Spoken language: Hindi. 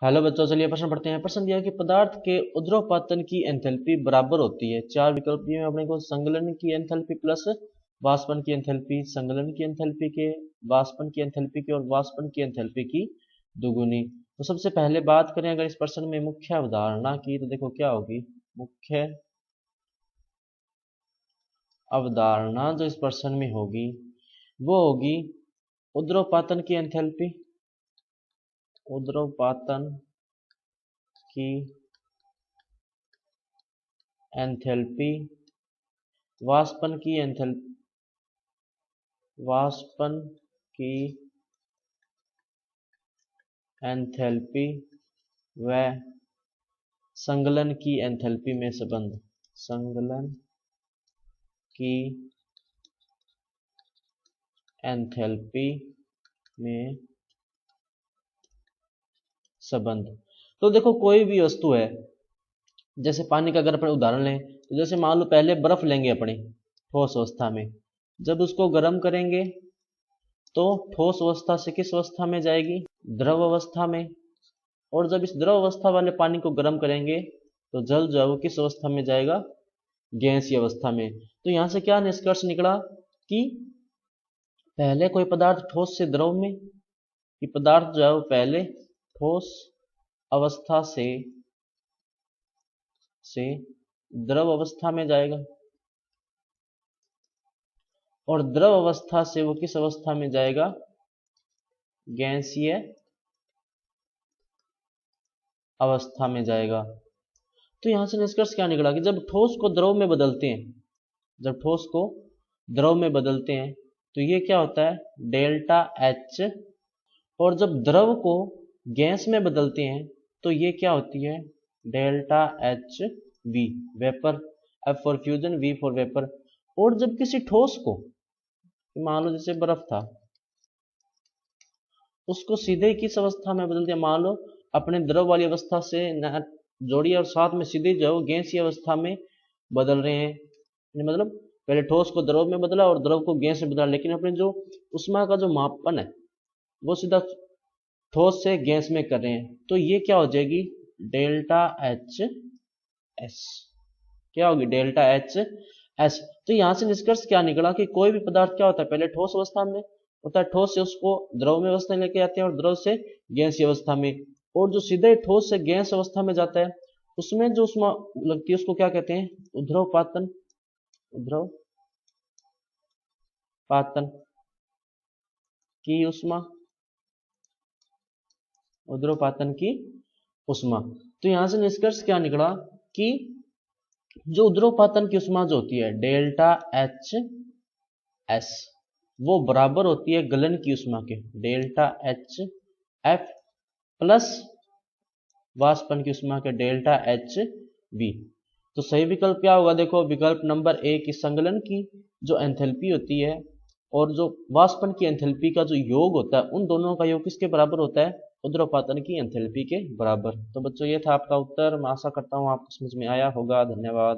हेलो बच्चों, चलिए प्रश्न पढ़ते हैं। प्रश्न दिया है कि पदार्थ के उद्रवपातन की एंथैल्पी बराबर होती है। चार विकल्प दिए हैं अपने को। संगलन की एंथैल्पी प्लस वाष्पन की एंथैल्पी, संगलन की एंथैल्पी के, वाष्पन की एंथैल्पी की और वाष्पन की एंथैल्पी की दुगुनी। तो सबसे पहले बात करें अगर इस प्रश्न में मुख्य अवधारणा की, तो देखो क्या होगी मुख्य अवधारणा जो इस प्रश्न में होगी वो होगी उद्रवपातन की एंथैल्पी, उद्रवपातन की एंथैल्पी, वाष्पन की एंथैल्पी, वाष्पन की एंथैल्पी व संगलन की एंथैल्पी में संबंध, संगलन की एंथैल्पी में संबंध। तो देखो कोई भी वस्तु है, जैसे पानी का अगर अपन उदाहरण लें तो जैसे मान लो पहले बर्फ लेंगे अपने ठोस अवस्था में, जब उसको गर्म करेंगे तो ठोस अवस्था से किस अवस्था में जाएगी, द्रव अवस्था में। और जब इस द्रव अवस्था वाले पानी को गर्म करेंगे तो जल जो है वो किस अवस्था में जाएगा, गैसीय अवस्था में। तो यहां से क्या निष्कर्ष निकला कि पहले कोई पदार्थ ठोस से द्रव में, कि पदार्थ जो है वो पहले ठोस अवस्था से द्रव अवस्था में जाएगा और द्रव अवस्था से वो किस अवस्था में जाएगा, गैसीय अवस्था में जाएगा। तो यहां से निष्कर्ष क्या निकला कि जब ठोस को द्रव में बदलते हैं, जब ठोस को द्रव में बदलते हैं तो ये क्या होता है, डेल्टा एच। और जब द्रव को गैस में बदलते हैं तो ये क्या होती है, delta H V, vapour. F for fusion, V for vapour. और जब किसी ठोस को, मान लो जैसे बर्फ था, उसको सीधे किस अवस्था में बदलते हैं, मान लो अपने द्रव वाली अवस्था से जोड़िए और साथ में सीधे जो गैसीय अवस्था में बदल रहे हैं। मतलब पहले ठोस को द्रव में बदला और द्रव को गैस में बदला, लेकिन अपने जो उष्मा का जो मापन है वो सीधा ठोस से गैस में कर रहे हैं। तो ये क्या हो जाएगी, डेल्टा एच एस। क्या होगी, डेल्टा एच एस। तो यहां से निष्कर्ष क्या निकला कि कोई भी पदार्थ क्या होता है, पहले ठोस अवस्था में होता है, ठोस से उसको द्रव में अवस्था में लेके आते हैं और द्रव से गैसीय अवस्था में। और जो सीधे ठोस से गैस अवस्था में जाता है उसमें जो उष्मा लगती है उसको क्या कहते हैं, उद्रवपातन, उद्रवपातन की उष्मा, उद्रवपातन की उष्मा। तो यहां से निष्कर्ष क्या निकला कि जो उद्रवपातन की उष्मा जो होती है डेल्टा एच एस, वो बराबर होती है गलन की उष्मा के, डेल्टा एच एफ प्लस वाष्पन की उष्मा के डेल्टा एच बी। तो सही विकल्प क्या होगा, देखो विकल्प नंबर ए की संगलन की जो एंथैल्पी होती है और जो वाष्पन की एंथैल्पी का जो योग होता है, उन दोनों का योग किसके बराबर होता है, उद्रवपातन की एंथैल्पी के बराबर। तो बच्चों ये था आपका उत्तर। मैं आशा करता हूँ आपको समझ में आया होगा। धन्यवाद।